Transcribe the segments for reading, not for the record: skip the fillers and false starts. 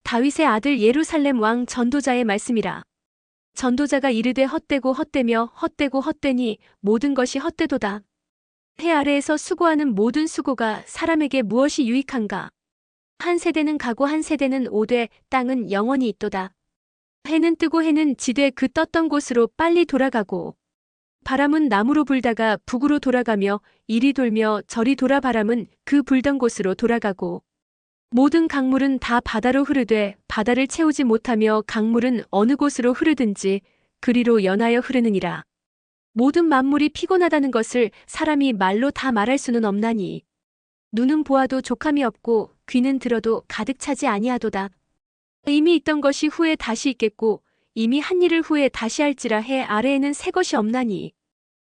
다윗의 아들 예루살렘 왕 전도자의 말씀이라. 전도자가 이르되 헛되고 헛되며 헛되고 헛되니 모든 것이 헛되도다. 해 아래에서 수고하는 모든 수고가 사람에게 무엇이 유익한가? 한 세대는 가고 한 세대는 오되 땅은 영원히 있도다. 해는 뜨고 해는 지되 그 떴던 곳으로 빨리 돌아가고 바람은 남으로 불다가 북으로 돌아가며 이리 돌며 저리 돌아 바람은 그 불던 곳으로 돌아가고 모든 강물은 다 바다로 흐르되 바다를 채우지 못하며 강물은 어느 곳으로 흐르든지 그리로 연하여 흐르느니라. 모든 만물이 피곤하다는 것을 사람이 말로 다 말할 수는 없나니 눈은 보아도 족함이 없고 귀는 들어도 가득 차지 아니하도다. 이미 있던 것이 후에 다시 있겠고 이미 한 일을 후에 다시 할지라. 해 아래에는 새 것이 없나니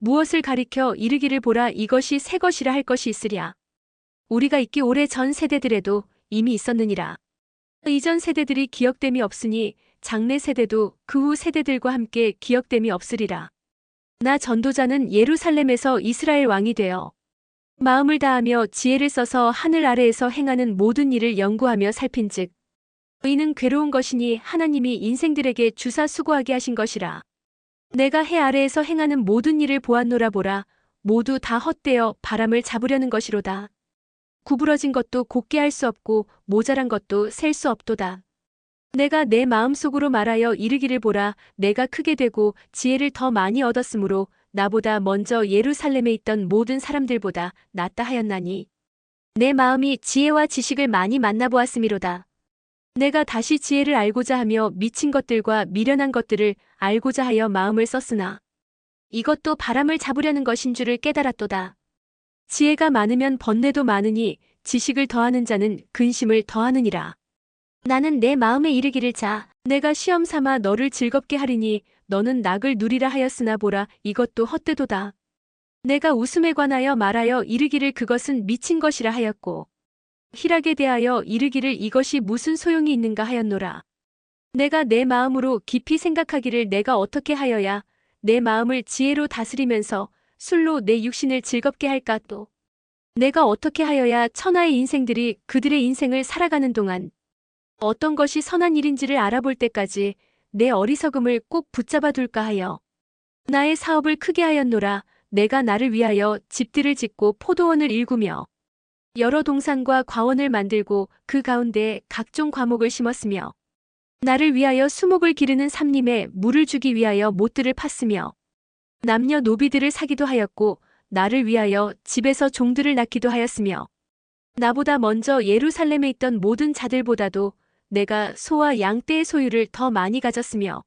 무엇을 가리켜 이르기를 보라 이것이 새 것이라 할 것이 있으랴. 우리가 있기 오래 전 세대들에도 이미 있었느니라. 이전 세대들이 기억됨이 없으니 장래 세대도 그 후 세대들과 함께 기억됨이 없으리라. 나 전도자는 예루살렘에서 이스라엘 왕이 되어 마음을 다하며 지혜를 써서 하늘 아래에서 행하는 모든 일을 연구하며 살핀즉 의는 괴로운 것이니 하나님이 인생들에게 주사 수고하게 하신 것이라. 내가 해 아래에서 행하는 모든 일을 보았노라. 보라 모두 다 헛되어 바람을 잡으려는 것이로다. 구부러진 것도 곧게 할 수 없고 모자란 것도 셀 수 없도다. 내가 내 마음속으로 말하여 이르기를 보라 내가 크게 되고 지혜를 더 많이 얻었으므로 나보다 먼저 예루살렘에 있던 모든 사람들보다 낫다 하였나니 내 마음이 지혜와 지식을 많이 만나보았음이로다. 내가 다시 지혜를 알고자 하며 미친 것들과 미련한 것들을 알고자 하여 마음을 썼으나 이것도 바람을 잡으려는 것인 줄을 깨달았도다. 지혜가 많으면 번뇌도 많으니 지식을 더하는 자는 근심을 더하느니라. 나는 내 마음에 이르기를 자 내가 시험 삼아 너를 즐겁게 하리니 너는 낙을 누리라 하였으나 보라 이것도 헛되도다. 내가 웃음에 관하여 말하여 이르기를 그것은 미친 것이라 하였고 희락에 대하여 이르기를 이것이 무슨 소용이 있는가 하였노라. 내가 내 마음으로 깊이 생각하기를 내가 어떻게 하여야 내 마음을 지혜로 다스리면서 술로 내 육신을 즐겁게 할까 또 내가 어떻게 하여야 천하의 인생들이 그들의 인생을 살아가는 동안 어떤 것이 선한 일인지를 알아볼 때까지 내 어리석음을 꼭 붙잡아 둘까 하여 나의 사업을 크게 하였노라. 내가 나를 위하여 집들을 짓고 포도원을 일구며 여러 동산과 과원을 만들고 그 가운데에 각종 과목을 심었으며 나를 위하여 수목을 기르는 삼림에 물을 주기 위하여 못들을 팠으며 남녀 노비들을 사기도 하였고 나를 위하여 집에서 종들을 낳기도 하였으며 나보다 먼저 예루살렘에 있던 모든 자들보다도 내가 소와 양떼의 소유를 더 많이 가졌으며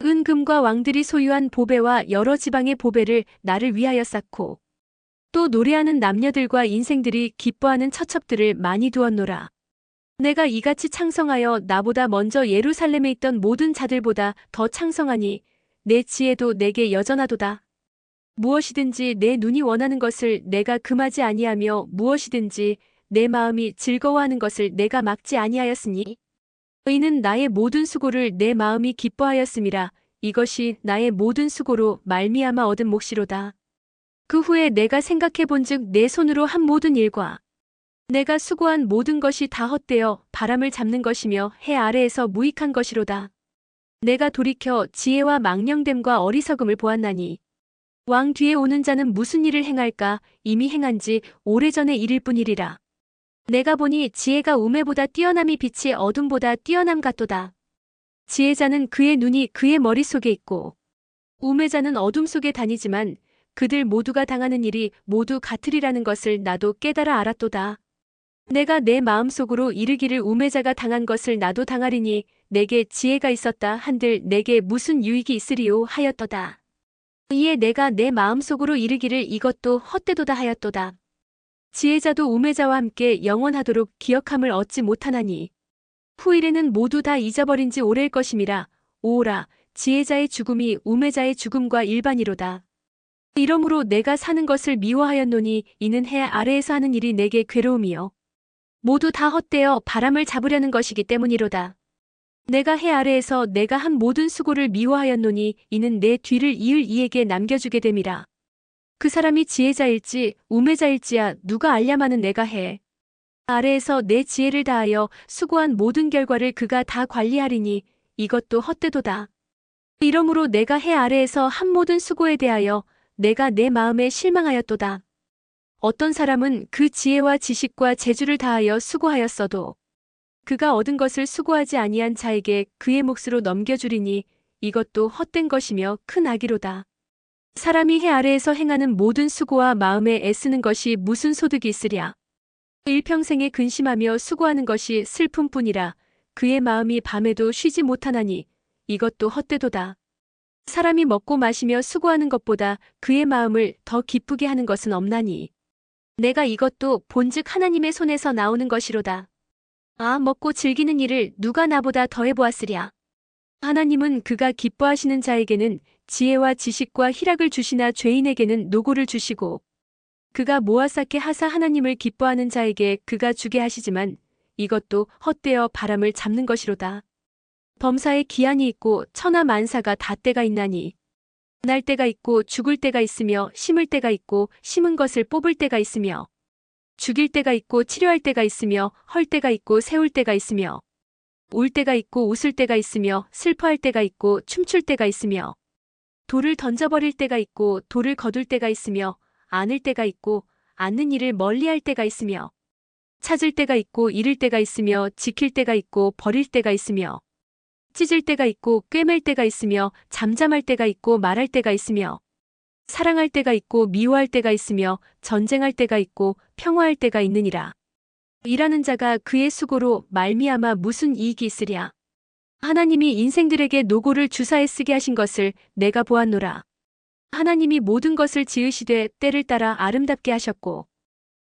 은금과 왕들이 소유한 보배와 여러 지방의 보배를 나를 위하여 쌓고 또 노래하는 남녀들과 인생들이 기뻐하는 처첩들을 많이 두었노라. 내가 이같이 창성하여 나보다 먼저 예루살렘에 있던 모든 자들보다 더 창성하니 내 지혜도 내게 여전하도다. 무엇이든지 내 눈이 원하는 것을 내가 금하지 아니하며 무엇이든지 내 마음이 즐거워하는 것을 내가 막지 아니하였으니 의는 나의 모든 수고를 내 마음이 기뻐하였음이라. 이것이 나의 모든 수고로 말미암아 얻은 몫이로다. 그 후에 내가 생각해 본즉 내 손으로 한 모든 일과 내가 수고한 모든 것이 다 헛되어 바람을 잡는 것이며 해 아래에서 무익한 것이로다. 내가 돌이켜 지혜와 망령됨과 어리석음을 보았나니 왕 뒤에 오는 자는 무슨 일을 행할까 이미 행한 지 오래전의 일일 뿐이리라. 내가 보니 지혜가 우매보다 뛰어남이 빛이 어둠보다 뛰어남 같도다. 지혜자는 그의 눈이 그의 머릿속에 있고 우매자는 어둠 속에 다니지만 그들 모두가 당하는 일이 모두 같으리라는 것을 나도 깨달아 알았도다. 내가 내 마음속으로 이르기를 우매자가 당한 것을 나도 당하리니 내게 지혜가 있었다 한들 내게 무슨 유익이 있으리요 하였도다. 이에 내가 내 마음속으로 이르기를 이것도 헛되도다 하였도다. 지혜자도 우매자와 함께 영원하도록 기억함을 얻지 못하나니 후일에는 모두 다 잊어버린 지 오래일 것임이라. 오오라 지혜자의 죽음이 우매자의 죽음과 일반이로다. 이러므로 내가 사는 것을 미워하였노니 이는 해 아래에서 하는 일이 내게 괴로움이요 모두 다 헛되어 바람을 잡으려는 것이기 때문이로다. 내가 해 아래에서 내가 한 모든 수고를 미워하였노니 이는 내 뒤를 이을 이에게 남겨주게 됨이라. 그 사람이 지혜자일지 우매자일지야 누가 알랴마는 내가 해 아래에서 내 지혜를 다하여 수고한 모든 결과를 그가 다 관리하리니 이것도 헛되도다. 이러므로 내가 해 아래에서 한 모든 수고에 대하여 내가 내 마음에 실망하였도다. 어떤 사람은 그 지혜와 지식과 재주를 다하여 수고하였어도 그가 얻은 것을 수고하지 아니한 자에게 그의 몫으로 넘겨주리니 이것도 헛된 것이며 큰 악이로다. 사람이 해 아래에서 행하는 모든 수고와 마음에 애쓰는 것이 무슨 소득이 있으랴. 일평생에 근심하며 수고하는 것이 슬픔뿐이라 그의 마음이 밤에도 쉬지 못하나니 이것도 헛되도다. 사람이 먹고 마시며 수고하는 것보다 그의 마음을 더 기쁘게 하는 것은 없나니 내가 이것도 본즉 하나님의 손에서 나오는 것이로다. 아, 먹고 즐기는 일을 누가 나보다 더 해보았으랴. 하나님은 그가 기뻐하시는 자에게는 지혜와 지식과 희락을 주시나 죄인에게는 노고를 주시고 그가 모아 쌓게 하사 하나님을 기뻐하는 자에게 그가 주게 하시지만 이것도 헛되어 바람을 잡는 것이로다. 범사에 기한이 있고 천하 만사가 다 때가 있나니 날 때가 있고 죽을 때가 있으며 심을 때가 있고 심은 것을 뽑을 때가 있으며 죽일 때가 있고 치료할 때가 있으며 헐 때가 있고 세울 때가 있으며 울 때가 있고 웃을 때가 있으며 슬퍼할 때가 있고 춤출 때가 있으며 돌을 던져버릴 때가 있고 돌을 거둘 때가 있으며 안을 때가 있고 않는 일을 멀리할 때가 있으며 찾을 때가 있고 잃을 때가 있으며 지킬 때가 있고 버릴 때가 있으며 찢을 때가 있고 꿰맬 때가 있으며 잠잠할 때가 있고 말할 때가 있으며 사랑할 때가 있고 미워할 때가 있으며 전쟁할 때가 있고 평화할 때가 있느니라. 일하는 자가 그의 수고로 말미암아 무슨 이익이 있으랴. 하나님이 인생들에게 노고를 주사에 쓰게 하신 것을 내가 보았노라. 하나님이 모든 것을 지으시되 때를 따라 아름답게 하셨고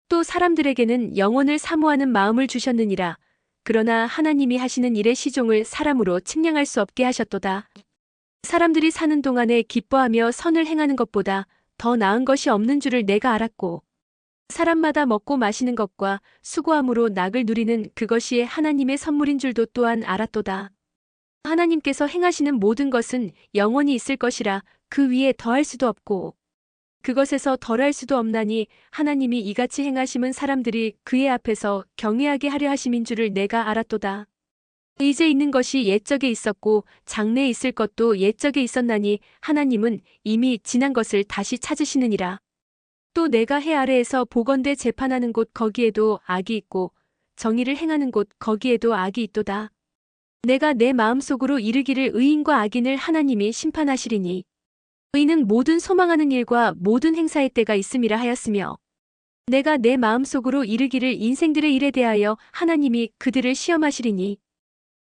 또 사람들에게는 영혼을 사모하는 마음을 주셨느니라. 그러나 하나님이 하시는 일의 시종을 사람으로 측량할 수 없게 하셨도다. 사람들이 사는 동안에 기뻐하며 선을 행하는 것보다 더 나은 것이 없는 줄을 내가 알았고 사람마다 먹고 마시는 것과 수고함으로 낙을 누리는 그것이 하나님의 선물인 줄도 또한 알았도다. 하나님께서 행하시는 모든 것은 영원히 있을 것이라 그 위에 더할 수도 없고 그것에서 덜할 수도 없나니 하나님이 이같이 행하심은 사람들이 그의 앞에서 경외하게 하려 하심인 줄을 내가 알았도다. 이제 있는 것이 옛적에 있었고 장래에 있을 것도 옛적에 있었나니 하나님은 이미 지난 것을 다시 찾으시느니라. 또 내가 해 아래에서 보건대 재판하는 곳 거기에도 악이 있고 정의를 행하는 곳 거기에도 악이 있도다. 내가 내 마음속으로 이르기를 의인과 악인을 하나님이 심판하시리니 의인은 모든 소망하는 일과 모든 행사의 때가 있음이라 하였으며 내가 내 마음속으로 이르기를 인생들의 일에 대하여 하나님이 그들을 시험하시리니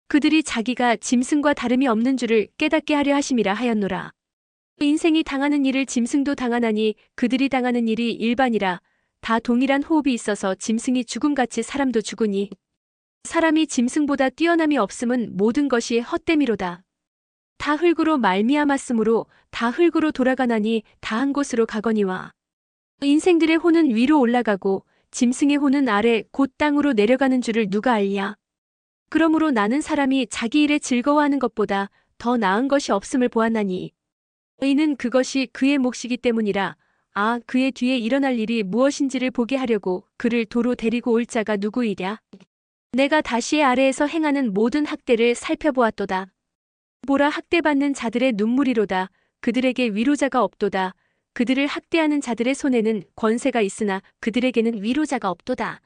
그들이 자기가 짐승과 다름이 없는 줄을 깨닫게 하려 하심이라 하였노라. 인생이 당하는 일을 짐승도 당하나니 그들이 당하는 일이 일반이라 다 동일한 호흡이 있어서 짐승이 죽음같이 사람도 죽으니 사람이 짐승보다 뛰어남이 없음은 모든 것이 헛됨이로다. 다 흙으로 말미암았으므로 다 흙으로 돌아가나니 다 한 곳으로 가거니와 인생들의 혼은 위로 올라가고 짐승의 혼은 아래 곧 땅으로 내려가는 줄을 누가 알랴. 그러므로 나는 사람이 자기 일에 즐거워하는 것보다 더 나은 것이 없음을 보았나니 의인은 그것이 그의 몫이기 때문이라. 아, 그의 뒤에 일어날 일이 무엇인지를 보게 하려고 그를 도로 데리고 올 자가 누구이랴. 내가 다시의 아래에서 행하는 모든 학대를 살펴보았도다. 보라, 학대받는 자들의 눈물이로다. 그들에게 위로자가 없도다. 그들을 학대하는 자들의 손에는 권세가 있으나 그들에게는 위로자가 없도다.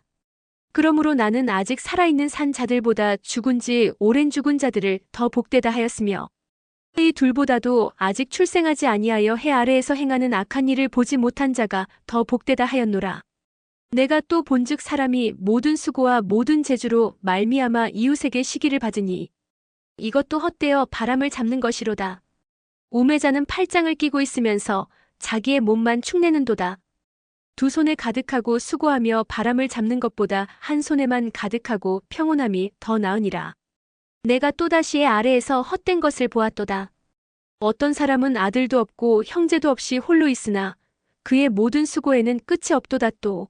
그러므로 나는 아직 살아있는 산 자들보다 죽은 지 오랜 죽은 자들을 더 복되다 하였으며 이 둘보다도 아직 출생하지 아니하여 해 아래에서 행하는 악한 일을 보지 못한 자가 더 복되다 하였노라. 내가 또 본즉 사람이 모든 수고와 모든 재주로 말미암아 이웃에게 시기를 받으니 이것도 헛되어 바람을 잡는 것이로다. 우매자는 팔짱을 끼고 있으면서 자기의 몸만 축내는도다. 두 손에 가득하고 수고하며 바람을 잡는 것보다 한 손에만 가득하고 평온함이 더 나으니라. 내가 또다시 해 아래에서 헛된 것을 보았도다. 어떤 사람은 아들도 없고 형제도 없이 홀로 있으나 그의 모든 수고에는 끝이 없도다. 또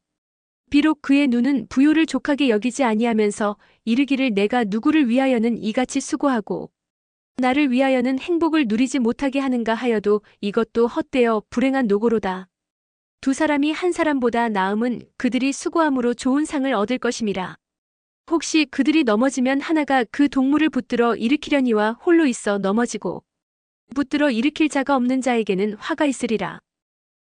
비록 그의 눈은 부요를 족하게 여기지 아니하면서 이르기를 내가 누구를 위하여는 이같이 수고하고 나를 위하여는 행복을 누리지 못하게 하는가 하여도 이것도 헛되어 불행한 노고로다. 두 사람이 한 사람보다 나음은 그들이 수고함으로 좋은 상을 얻을 것임이라. 혹시 그들이 넘어지면 하나가 그 동물을 붙들어 일으키려니와 홀로 있어 넘어지고 붙들어 일으킬 자가 없는 자에게는 화가 있으리라.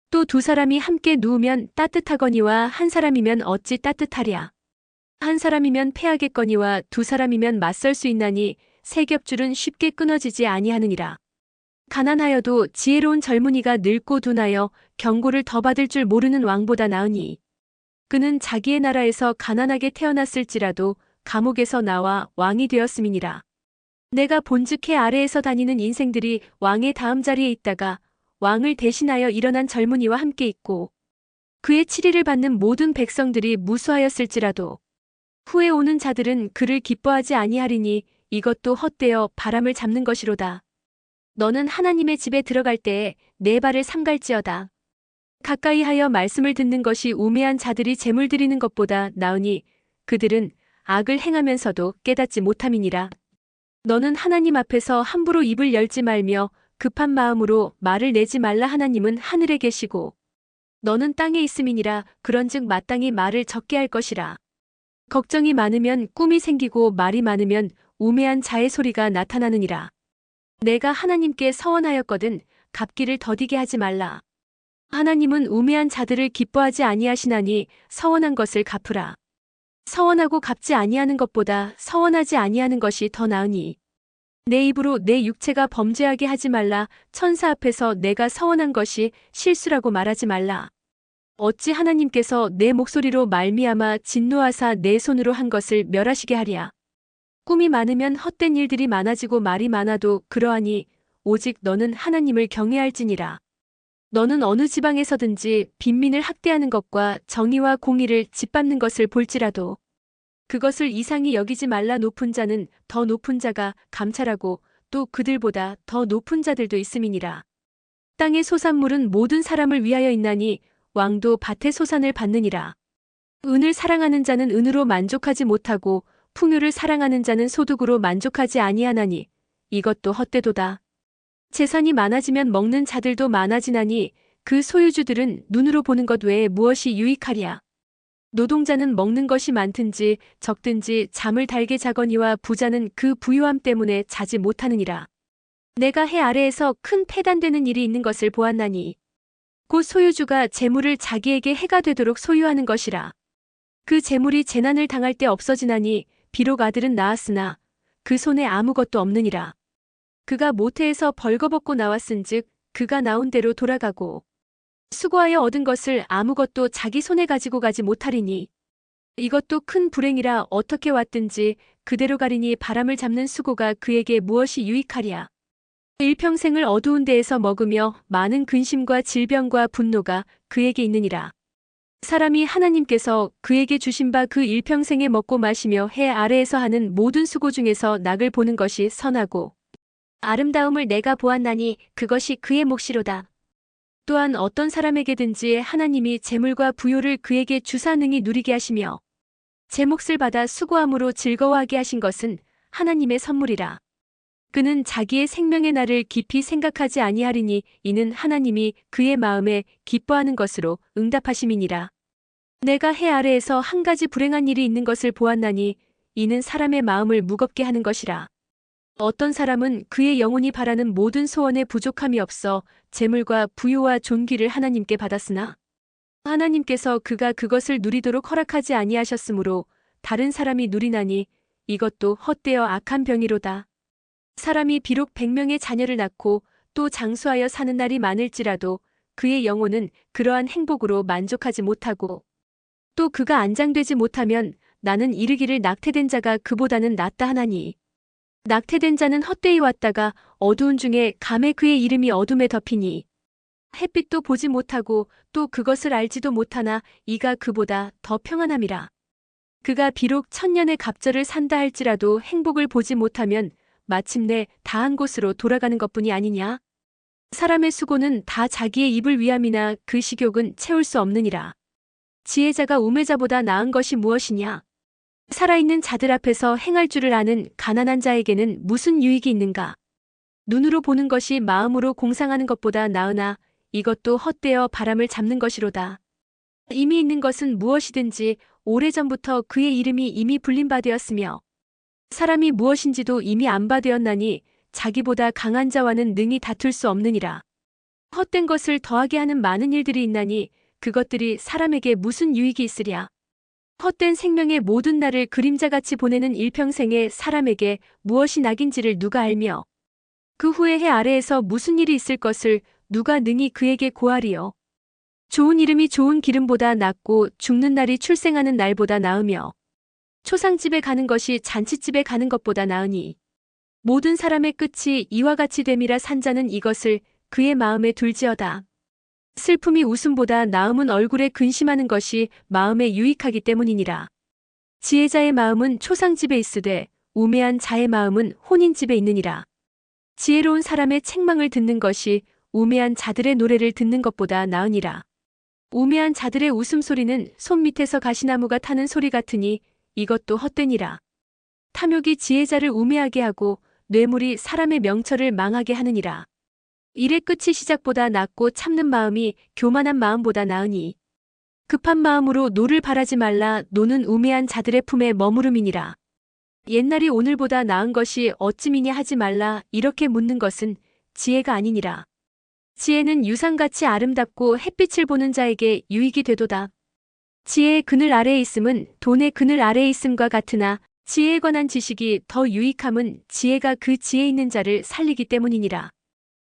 또 두 사람이 함께 누우면 따뜻하거니와 한 사람이면 어찌 따뜻하랴. 한 사람이면 패하겠거니와 두 사람이면 맞설 수 있나니 세 겹줄은 쉽게 끊어지지 아니하느니라. 가난하여도 지혜로운 젊은이가 늙고 둔하여 경고를 더 받을 줄 모르는 왕보다 나으니 그는 자기의 나라에서 가난하게 태어났을지라도 감옥에서 나와 왕이 되었음이니라. 내가 본즉 해 아래에서 다니는 인생들이 왕의 다음 자리에 있다가 왕을 대신하여 일어난 젊은이와 함께 있고 그의 치리를 받는 모든 백성들이 무수하였을지라도 후에 오는 자들은 그를 기뻐하지 아니하리니 이것도 헛되어 바람을 잡는 것이로다. 너는 하나님의 집에 들어갈 때에 네 발을 삼갈지어다. 가까이 하여 말씀을 듣는 것이 우매한 자들이 재물 드리는 것보다 나으니 그들은 악을 행하면서도 깨닫지 못함이니라. 너는 하나님 앞에서 함부로 입을 열지 말며 급한 마음으로 말을 내지 말라. 하나님은 하늘에 계시고 너는 땅에 있음이니라. 그런즉 마땅히 말을 적게 할 것이라. 걱정이 많으면 꿈이 생기고 말이 많으면 우매한 자의 소리가 나타나느니라. 내가 하나님께 서원하였거든 갚기를 더디게 하지 말라. 하나님은 우매한 자들을 기뻐하지 아니하시나니 서원한 것을 갚으라. 서원하고 갚지 아니하는 것보다 서원하지 아니하는 것이 더 나으니 내 입으로 내 육체가 범죄하게 하지 말라. 천사 앞에서 내가 서원한 것이 실수라고 말하지 말라. 어찌 하나님께서 내 목소리로 말미암아 진노하사 내 손으로 한 것을 멸하시게 하랴. 꿈이 많으면 헛된 일들이 많아지고 말이 많아도 그러하니 오직 너는 하나님을 경외할지니라. 너는 어느 지방에서든지 빈민을 학대하는 것과 정의와 공의를 짓밟는 것을 볼지라도 그것을 이상히 여기지 말라. 높은 자는 더 높은 자가 감찰하고 또 그들보다 더 높은 자들도 있음이니라. 땅의 소산물은 모든 사람을 위하여 있나니 왕도 밭의 소산을 받느니라. 은을 사랑하는 자는 은으로 만족하지 못하고 풍요를 사랑하는 자는 소득으로 만족하지 아니하나니 이것도 헛되도다. 재산이 많아지면 먹는 자들도 많아지나니 그 소유주들은 눈으로 보는 것 외에 무엇이 유익하랴. 노동자는 먹는 것이 많든지 적든지 잠을 달게 자거니와 부자는 그 부유함 때문에 자지 못하느니라. 내가 해 아래에서 큰 패단되는 일이 있는 것을 보았나니 곧 소유주가 재물을 자기에게 해가 되도록 소유하는 것이라. 그 재물이 재난을 당할 때 없어지나니 비록 아들은 낳았으나 그 손에 아무것도 없느니라. 그가 모태에서 벌거벗고 나왔은즉 그가 나온 대로 돌아가고 수고하여 얻은 것을 아무것도 자기 손에 가지고 가지 못하리니 이것도 큰 불행이라. 어떻게 왔든지 그대로 가리니 바람을 잡는 수고가 그에게 무엇이 유익하랴. 일평생을 어두운 데에서 먹으며 많은 근심과 질병과 분노가 그에게 있느니라. 사람이 하나님께서 그에게 주신 바 그 일평생에 먹고 마시며 해 아래에서 하는 모든 수고 중에서 낙을 보는 것이 선하고 아름다움을 내가 보았나니 그것이 그의 몫이로다. 또한 어떤 사람에게든지 하나님이 재물과 부요를 그에게 주사 능히 누리게 하시며 제 몫을 받아 수고함으로 즐거워하게 하신 것은 하나님의 선물이라. 그는 자기의 생명의 날을 깊이 생각하지 아니하리니 이는 하나님이 그의 마음에 기뻐하는 것으로 응답하심이니라. 내가 해 아래에서 한 가지 불행한 일이 있는 것을 보았나니 이는 사람의 마음을 무겁게 하는 것이라. 어떤 사람은 그의 영혼이 바라는 모든 소원에 부족함이 없어 재물과 부유와 존귀를 하나님께 받았으나 하나님께서 그가 그것을 누리도록 허락하지 아니하셨으므로 다른 사람이 누리나니 이것도 헛되어 악한 병이로다. 사람이 비록 100명의 자녀를 낳고 또 장수하여 사는 날이 많을지라도 그의 영혼은 그러한 행복으로 만족하지 못하고 또 그가 안장되지 못하면 나는 이르기를 낙태된 자가 그보다는 낫다 하나니 낙태된 자는 헛되이 왔다가 어두운 중에 감에 그의 이름이 어둠에 덮이니 햇빛도 보지 못하고 또 그것을 알지도 못하나 이가 그보다 더 평안함이라. 그가 비록 1000년의 갑절을 산다 할지라도 행복을 보지 못하면 마침내 다한 곳으로 돌아가는 것뿐이 아니냐. 사람의 수고는 다 자기의 입을 위함이나 그 식욕은 채울 수 없느니라. 지혜자가 우매자보다 나은 것이 무엇이냐. 살아있는 자들 앞에서 행할 줄을 아는 가난한 자에게는 무슨 유익이 있는가. 눈으로 보는 것이 마음으로 공상하는 것보다 나으나 이것도 헛되어 바람을 잡는 것이로다. 이미 있는 것은 무엇이든지 오래전부터 그의 이름이 이미 불린 바 되었으며 사람이 무엇인지도 이미 안 바 되었나니 자기보다 강한 자와는 능히 다툴 수 없느니라. 헛된 것을 더하게 하는 많은 일들이 있나니 그것들이 사람에게 무슨 유익이 있으랴. 헛된 생명의 모든 날을 그림자같이 보내는 일평생에 사람에게 무엇이 낙인지를 누가 알며 그 후에 해 아래에서 무슨 일이 있을 것을 누가 능히 그에게 고하리요. 좋은 이름이 좋은 기름보다 낫고 죽는 날이 출생하는 날보다 나으며 초상집에 가는 것이 잔치집에 가는 것보다 나으니 모든 사람의 끝이 이와 같이 됨이라 산자는 이것을 그의 마음에 둘지어다. 슬픔이 웃음보다 나음은 얼굴에 근심하는 것이 마음에 유익하기 때문이니라. 지혜자의 마음은 초상집에 있으되 우매한 자의 마음은 혼인집에 있느니라. 지혜로운 사람의 책망을 듣는 것이 우매한 자들의 노래를 듣는 것보다 나으니라. 우매한 자들의 웃음소리는 손 밑에서 가시나무가 타는 소리 같으니 이것도 헛되니라. 탐욕이 지혜자를 우매하게 하고 뇌물이 사람의 명철을 망하게 하느니라. 일의 끝이 시작보다 낫고 참는 마음이 교만한 마음보다 나으니 급한 마음으로 노를 바라지 말라. 노는 우매한 자들의 품에 머무름이니라. 옛날이 오늘보다 나은 것이 어찌미냐 하지 말라. 이렇게 묻는 것은 지혜가 아니니라. 지혜는 유상같이 아름답고 햇빛을 보는 자에게 유익이 되도다. 지혜의 그늘 아래에 있음은 돈의 그늘 아래에 있음과 같으나 지혜에 관한 지식이 더 유익함은 지혜가 그 지혜 있는 자를 살리기 때문이니라.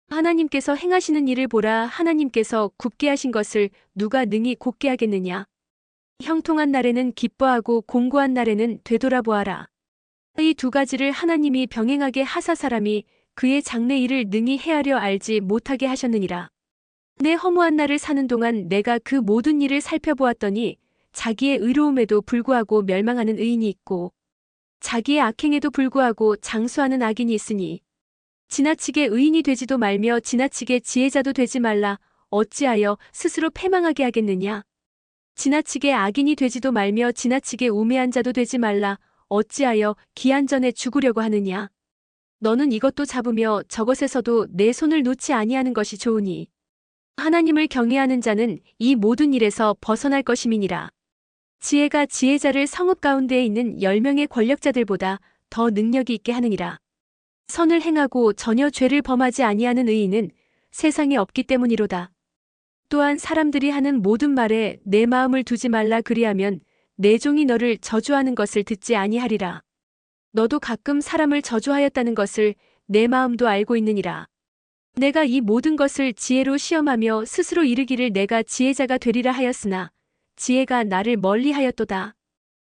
하나님께서 행하시는 일을 보라. 하나님께서 굽게 하신 것을 누가 능히 곱게 하겠느냐. 형통한 날에는 기뻐하고 공고한 날에는 되돌아보아라. 이 두 가지를 하나님이 병행하게 하사 사람이 그의 장래 일을 능히 헤아려 알지 못하게 하셨느니라. 내 허무한 날을 사는 동안 내가 그 모든 일을 살펴보았더니 자기의 의로움에도 불구하고 멸망하는 의인이 있고 자기의 악행에도 불구하고 장수하는 악인이 있으니 지나치게 의인이 되지도 말며 지나치게 지혜자도 되지 말라. 어찌하여 스스로 패망하게 하겠느냐. 지나치게 악인이 되지도 말며 지나치게 우매한 자도 되지 말라. 어찌하여 기한 전에 죽으려고 하느냐. 너는 이것도 잡으며 저것에서도 내 손을 놓지 아니하는 것이 좋으니 하나님을 경외하는 자는 이 모든 일에서 벗어날 것임이니라. 지혜가 지혜자를 성읍 가운데에 있는 10명의 권력자들보다 더 능력이 있게 하느니라. 선을 행하고 전혀 죄를 범하지 아니하는 의인은 세상에 없기 때문이로다. 또한 사람들이 하는 모든 말에 내 마음을 두지 말라. 그리하면 내 종이 너를 저주하는 것을 듣지 아니하리라. 너도 가끔 사람을 저주하였다는 것을 내 마음도 알고 있느니라. 내가 이 모든 것을 지혜로 시험하며 스스로 이르기를 내가 지혜자가 되리라 하였으나 지혜가 나를 멀리하였도다.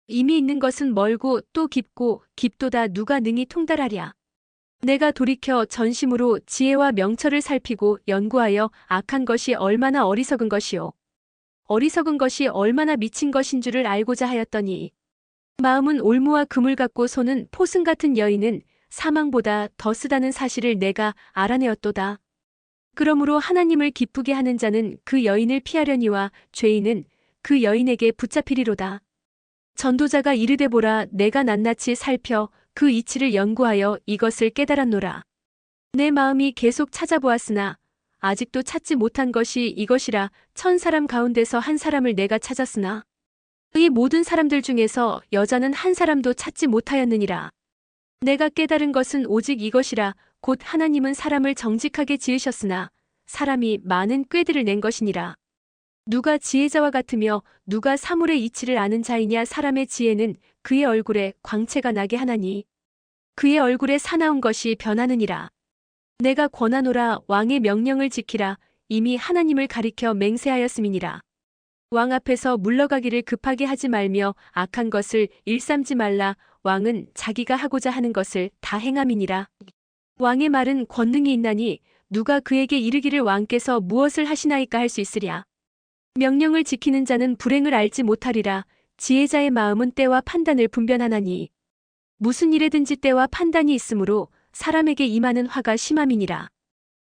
이미 있는 것은 멀고 또 깊고 깊도다. 누가 능히 통달하랴. 내가 돌이켜 전심으로 지혜와 명철을 살피고 연구하여 악한 것이 얼마나 어리석은 것이요 어리석은 것이 얼마나 미친 것인 줄을 알고자 하였더니 마음은 올무와 그물 같고 손은 포승 같은 여인은 사망보다 더 쓰다는 사실을 내가 알아내었도다. 그러므로 하나님을 기쁘게 하는 자는 그 여인을 피하려니와 죄인은 그 여인에게 붙잡히리로다. 전도자가 이르되 보라. 내가 낱낱이 살펴 그 이치를 연구하여 이것을 깨달았노라. 내 마음이 계속 찾아보았으나 아직도 찾지 못한 것이 이것이라. 1000사람 가운데서 한 사람을 내가 찾았으나 이 모든 사람들 중에서 여자는 한 사람도 찾지 못하였느니라. 내가 깨달은 것은 오직 이것이라. 곧 하나님은 사람을 정직하게 지으셨으나 사람이 많은 꾀들을 낸 것이니라. 누가 지혜자와 같으며 누가 사물의 이치를 아는 자이냐. 사람의 지혜는 그의 얼굴에 광채가 나게 하나니 그의 얼굴에 사나운 것이 변하느니라. 내가 권하노라. 왕의 명령을 지키라. 이미 하나님을 가리켜 맹세하였음이니라. 왕 앞에서 물러가기를 급하게 하지 말며 악한 것을 일삼지 말라. 왕은 자기가 하고자 하는 것을 다 행함이니라. 왕의 말은 권능이 있나니 누가 그에게 이르기를 왕께서 무엇을 하시나이까 할 수 있으랴. 명령을 지키는 자는 불행을 알지 못하리라. 지혜자의 마음은 때와 판단을 분별하나니 무슨 일에든지 때와 판단이 있으므로 사람에게 임하는 화가 심함이니라.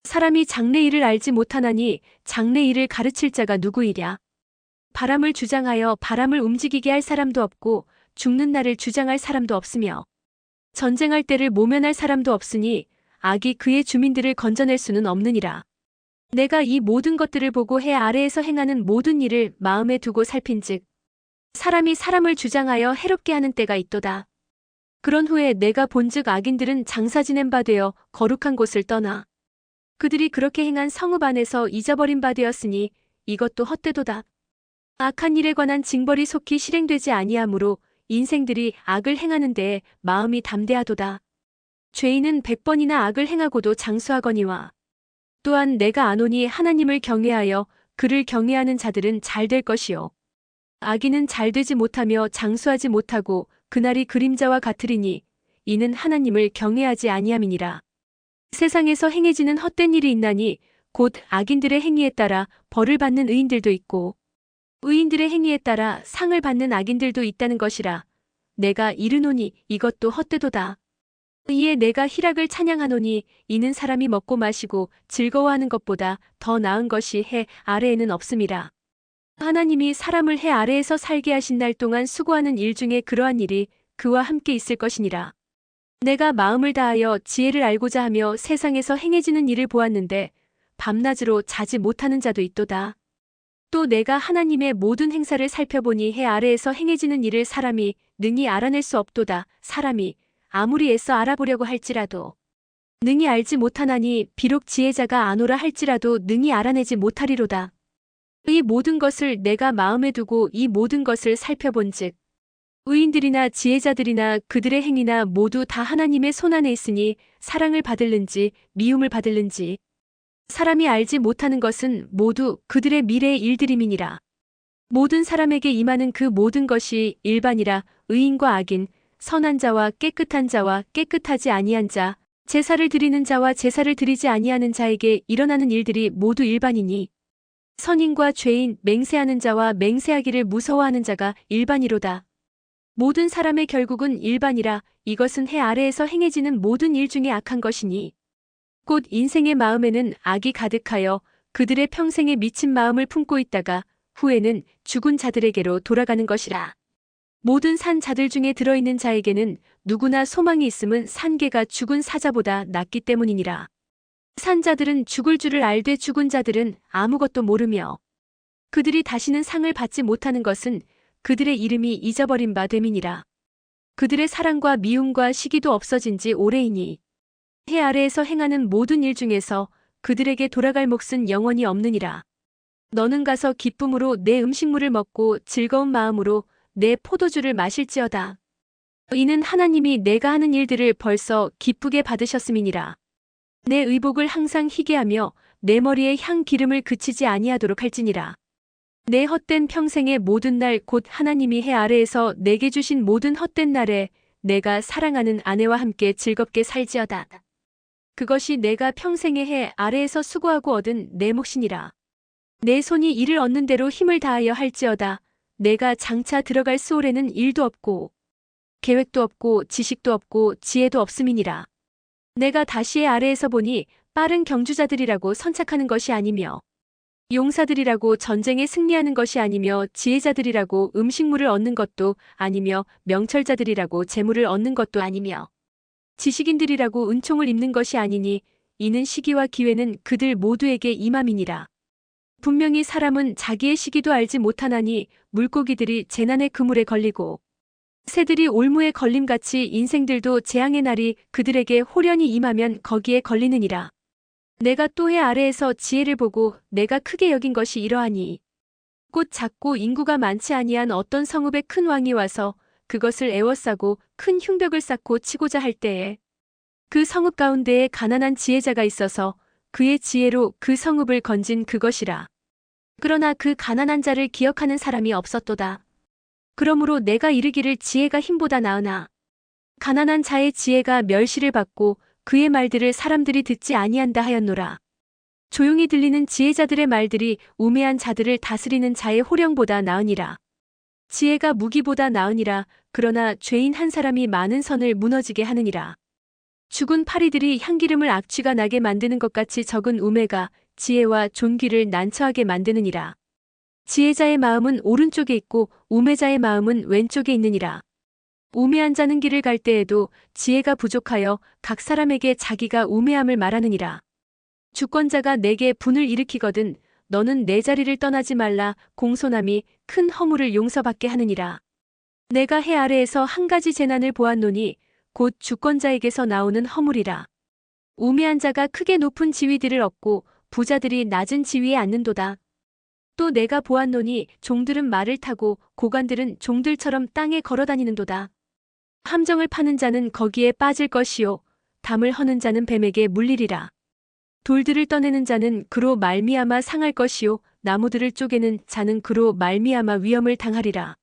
사람이 장래일을 알지 못하나니 장래일을 가르칠 자가 누구이랴. 바람을 주장하여 바람을 움직이게 할 사람도 없고 죽는 날을 주장할 사람도 없으며 전쟁할 때를 모면할 사람도 없으니 악이 그의 주민들을 건져낼 수는 없느니라. 내가 이 모든 것들을 보고 해 아래에서 행하는 모든 일을 마음에 두고 살핀즉 사람이 사람을 주장하여 해롭게 하는 때가 있도다. 그런 후에 내가 본즉 악인들은 장사 지낸 바 되어 거룩한 곳을 떠나 그들이 그렇게 행한 성읍 안에서 잊어버린 바 되었으니 이것도 헛되도다. 악한 일에 관한 징벌이 속히 실행되지 아니하므로 인생들이 악을 행하는 데에 마음이 담대하도다. 죄인은 100번이나 악을 행하고도 장수하거니와 또한 내가 아노니 하나님을 경외하여 그를 경외하는 자들은 잘 될 것이요 악인은 잘 되지 못하며 장수하지 못하고 그날이 그림자와 같으리니 이는 하나님을 경외하지 아니함이니라. 세상에서 행해지는 헛된 일이 있나니 곧 악인들의 행위에 따라 벌을 받는 의인들도 있고 의인들의 행위에 따라 상을 받는 악인들도 있다는 것이라. 내가 이르노니 이것도 헛되도다. 이에 내가 희락을 찬양하노니 이는 사람이 먹고 마시고 즐거워하는 것보다 더 나은 것이 해 아래에는 없음이라. 하나님이 사람을 해 아래에서 살게 하신 날 동안 수고하는 일 중에 그러한 일이 그와 함께 있을 것이니라. 내가 마음을 다하여 지혜를 알고자 하며 세상에서 행해지는 일을 보았는데 밤낮으로 자지 못하는 자도 있도다. 또 내가 하나님의 모든 행사를 살펴보니 해 아래에서 행해지는 일을 사람이 능히 알아낼 수 없도다. 사람이 아무리 애써 알아보려고 할지라도 능히 알지 못하나니 비록 지혜자가 아노라 할지라도 능히 알아내지 못하리로다. 이 모든 것을 내가 마음에 두고 이 모든 것을 살펴본즉 의인들이나 지혜자들이나 그들의 행위나 모두 다 하나님의 손안에 있으니 사랑을 받을는지 미움을 받을는지 사람이 알지 못하는 것은 모두 그들의 미래의 일들임이니라. 모든 사람에게 임하는 그 모든 것이 일반이라. 의인과 악인, 선한 자와 깨끗한 자와 깨끗하지 아니한 자, 제사를 드리는 자와 제사를 드리지 아니하는 자에게 일어나는 일들이 모두 일반이니 선인과 죄인, 맹세하는 자와 맹세하기를 무서워하는 자가 일반이로다. 모든 사람의 결국은 일반이라. 이것은 해 아래에서 행해지는 모든 일 중에 악한 것이니 곧 인생의 마음에는 악이 가득하여 그들의 평생에 미친 마음을 품고 있다가 후에는 죽은 자들에게로 돌아가는 것이라. 모든 산 자들 중에 들어있는 자에게는 누구나 소망이 있음은 산개가 죽은 사자보다 낫기 때문이니라. 산자들은 죽을 줄을 알되 죽은 자들은 아무것도 모르며 그들이 다시는 상을 받지 못하는 것은 그들의 이름이 잊어버린 바 됨이니라. 그들의 사랑과 미움과 시기도 없어진 지 오래이니 해 아래에서 행하는 모든 일 중에서 그들에게 돌아갈 몫은 영원히 없느니라. 너는 가서 기쁨으로 내 음식물을 먹고 즐거운 마음으로 내 포도주를 마실지어다. 이는 하나님이 내가 하는 일들을 벌써 기쁘게 받으셨음이니라. 내 의복을 항상 희게 하며 내 머리에 향 기름을 그치지 아니하도록 할지니라. 내 헛된 평생의 모든 날 곧 하나님이 해 아래에서 내게 주신 모든 헛된 날에 내가 사랑하는 아내와 함께 즐겁게 살지어다. 그것이 내가 평생의 해 아래에서 수고하고 얻은 내 몫이니라. 내 손이 이를 얻는 대로 힘을 다하여 할지어다. 내가 장차 들어갈 수월에는 일도 없고 계획도 없고 지식도 없고 지혜도 없음이니라. 내가 다시 해 아래에서 보니 빠른 경주자들이라고 선착하는 것이 아니며 용사들이라고 전쟁에 승리하는 것이 아니며 지혜자들이라고 음식물을 얻는 것도 아니며 명철자들이라고 재물을 얻는 것도 아니며 지식인들이라고 은총을 입는 것이 아니니 이는 시기와 기회는 그들 모두에게 임함이니라. 분명히 사람은 자기의 시기도 알지 못하나니 물고기들이 재난의 그물에 걸리고 새들이 올무에 걸림같이 인생들도 재앙의 날이 그들에게 홀연히 임하면 거기에 걸리느니라. 내가 또 해 아래에서 지혜를 보고 내가 크게 여긴 것이 이러하니 곧 작고 인구가 많지 아니한 어떤 성읍에 큰 왕이 와서 그것을 에워싸고 큰 흉벽을 쌓고 치고자 할 때에 그 성읍 가운데에 가난한 지혜자가 있어서 그의 지혜로 그 성읍을 건진 그것이라. 그러나 그 가난한 자를 기억하는 사람이 없었도다. 그러므로 내가 이르기를 지혜가 힘보다 나으나 가난한 자의 지혜가 멸시를 받고 그의 말들을 사람들이 듣지 아니한다 하였노라. 조용히 들리는 지혜자들의 말들이 우매한 자들을 다스리는 자의 호령보다 나으니라. 지혜가 무기보다 나으니라. 그러나 죄인 한 사람이 많은 선을 무너지게 하느니라. 죽은 파리들이 향기름을 악취가 나게 만드는 것 같이 적은 우매가 지혜와 존귀를 난처하게 만드느니라. 지혜자의 마음은 오른쪽에 있고 우매자의 마음은 왼쪽에 있느니라. 우매한 자는 길을 갈 때에도 지혜가 부족하여 각 사람에게 자기가 우매함을 말하느니라. 주권자가 내게 분을 일으키거든 너는 내 자리를 떠나지 말라. 공손함이 큰 허물을 용서받게 하느니라. 내가 해 아래에서 한 가지 재난을 보았노니 곧 주권자에게서 나오는 허물이라. 우매한 자가 크게 높은 지위들을 얻고 부자들이 낮은 지위에 앉는도다. 또 내가 보았노니 종들은 말을 타고 고관들은 종들처럼 땅에 걸어다니는도다. 함정을 파는 자는 거기에 빠질 것이요 담을 허는 자는 뱀에게 물리리라. 돌들을 떠내는 자는 그로 말미암아 상할 것이요 나무들을 쪼개는 자는 그로 말미암아 위험을 당하리라.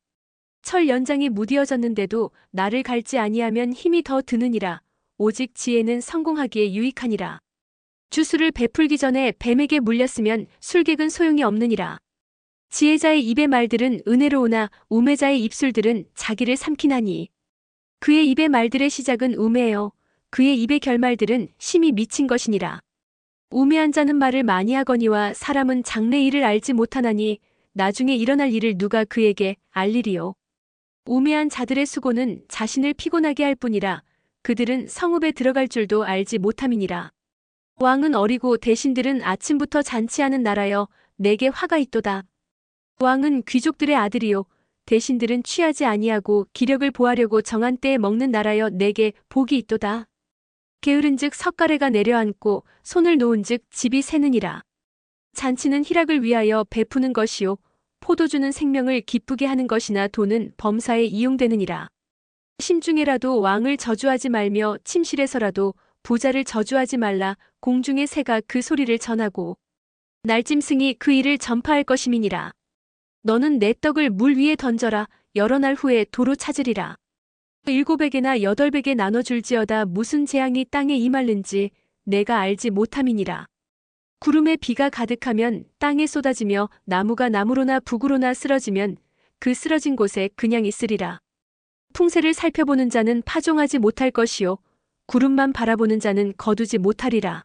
철 연장이 무디어졌는데도 나를 갈지 아니하면 힘이 더 드느니라. 오직 지혜는 성공하기에 유익하니라. 주술을 베풀기 전에 뱀에게 물렸으면 술객은 소용이 없느니라. 지혜자의 입의 말들은 은혜로우나 우매자의 입술들은 자기를 삼키나니. 그의 입의 말들의 시작은 우매요. 그의 입의 결말들은 심히 미친 것이니라. 우매한 자는 말을 많이 하거니와 사람은 장래 일을 알지 못하나니 나중에 일어날 일을 누가 그에게 알리리요. 우매한 자들의 수고는 자신을 피곤하게 할 뿐이라 그들은 성읍에 들어갈 줄도 알지 못함이니라. 왕은 어리고 대신들은 아침부터 잔치하는 나라여 내게 화가 있도다. 왕은 귀족들의 아들이요 대신들은 취하지 아니하고 기력을 보하려고 정한 때에 먹는 나라여 내게 복이 있도다. 게으른즉 석가래가 내려앉고 손을 놓은즉 집이 새느니라. 잔치는 희락을 위하여 베푸는 것이요 포도주는 생명을 기쁘게 하는 것이나 돈은 범사에 이용되느니라. 심중에라도 왕을 저주하지 말며 침실에서라도 부자를 저주하지 말라. 공중의 새가 그 소리를 전하고 날짐승이 그 일을 전파할 것임이니라. 너는 내 떡을 물 위에 던져라. 여러 날 후에 도로 찾으리라. 7배게나 8배게 나눠줄지어다. 무슨 재앙이 땅에 임할는지 내가 알지 못함이니라. 구름에 비가 가득하면 땅에 쏟아지며 나무가 나무로나 북으로나 쓰러지면 그 쓰러진 곳에 그냥 있으리라. 풍세를 살펴보는 자는 파종하지 못할 것이요 구름만 바라보는 자는 거두지 못하리라.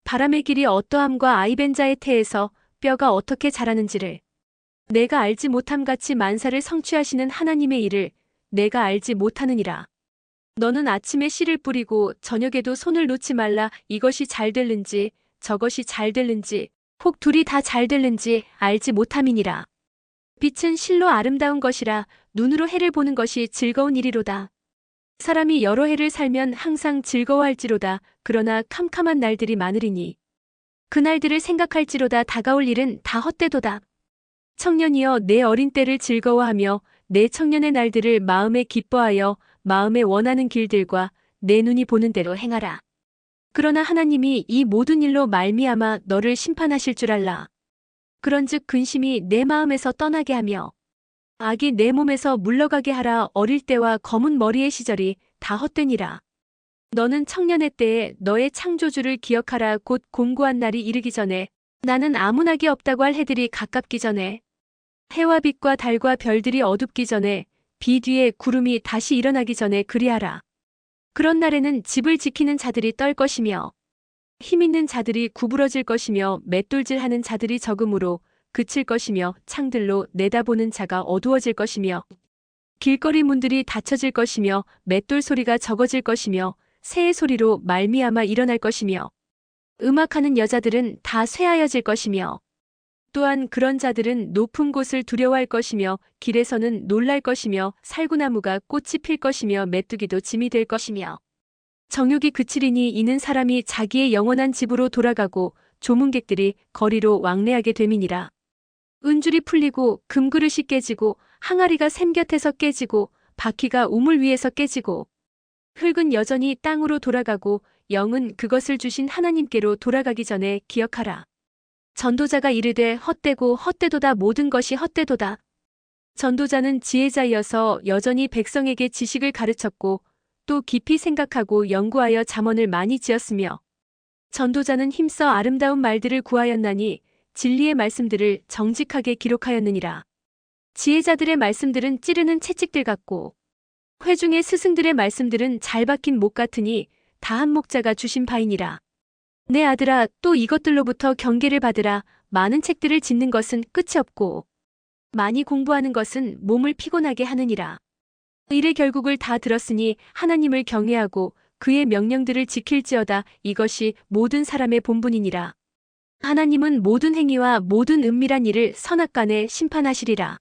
바람의 길이 어떠함과 아이벤 자의 태에서 뼈가 어떻게 자라는지를 내가 알지 못함같이 만사를 성취하시는 하나님의 일을 내가 알지 못하느니라. 너는 아침에 씨를 뿌리고 저녁에도 손을 놓지 말라. 이것이 잘 될는지 저것이 잘 될는지 혹 둘이 다 잘 될는지 알지 못함이니라. 빛은 실로 아름다운 것이라 눈으로 해를 보는 것이 즐거운 일이로다. 사람이 여러 해를 살면 항상 즐거워할지로다. 그러나 캄캄한 날들이 많으리니 그날들을 생각할지로다. 다가올 일은 다 헛되도다. 청년이여 내 어린 때를 즐거워하며 내 청년의 날들을 마음에 기뻐하여 마음에 원하는 길들과 내 눈이 보는 대로 행하라. 그러나 하나님이 이 모든 일로 말미암아 너를 심판하실 줄 알라. 그런즉 근심이 내 마음에서 떠나게 하며 악이 내 몸에서 물러가게 하라. 어릴 때와 검은 머리의 시절이 다 헛되니라. 너는 청년의 때에 너의 창조주를 기억하라. 곧 공고한 날이 이르기 전에 나는 아무나기 없다고 할 해들이 가깝기 전에 해와 빛과 달과 별들이 어둡기 전에 비 뒤에 구름이 다시 일어나기 전에 그리하라. 그런 날에는 집을 지키는 자들이 떨 것이며 힘있는 자들이 구부러질 것이며 맷돌질하는 자들이 적음으로 그칠 것이며 창들로 내다보는 자가 어두워질 것이며 길거리 문들이 닫혀질 것이며 맷돌 소리가 적어질 것이며 새의 소리로 말미암아 일어날 것이며 음악하는 여자들은 다 쇠하여질 것이며 또한 그런 자들은 높은 곳을 두려워할 것이며 길에서는 놀랄 것이며 살구나무가 꽃이 필 것이며 메뚜기도 짐이 될 것이며 정욕이 그치리니 이는 사람이 자기의 영원한 집으로 돌아가고 조문객들이 거리로 왕래하게 됨이니라. 은줄이 풀리고 금그릇이 깨지고 항아리가 샘 곁에서 깨지고 바퀴가 우물 위에서 깨지고 흙은 여전히 땅으로 돌아가고 영은 그것을 주신 하나님께로 돌아가기 전에 기억하라. 전도자가 이르되 헛되고 헛되도다. 모든 것이 헛되도다. 전도자는 지혜자이어서 여전히 백성에게 지식을 가르쳤고 또 깊이 생각하고 연구하여 잠언을 많이 지었으며 전도자는 힘써 아름다운 말들을 구하였나니 진리의 말씀들을 정직하게 기록하였느니라. 지혜자들의 말씀들은 찌르는 채찍들 같고 회중의 스승들의 말씀들은 잘 박힌 목 같으니 다 한 목자가 주신 바이니라. 내 아들아, 또 이것들로부터 경계를 받으라. 많은 책들을 짓는 것은 끝이 없고 많이 공부하는 것은 몸을 피곤하게 하느니라. 일의 결국을 다 들었으니 하나님을 경외하고 그의 명령들을 지킬지어다. 이것이 모든 사람의 본분이니라. 하나님은 모든 행위와 모든 은밀한 일을 선악간에 심판하시리라.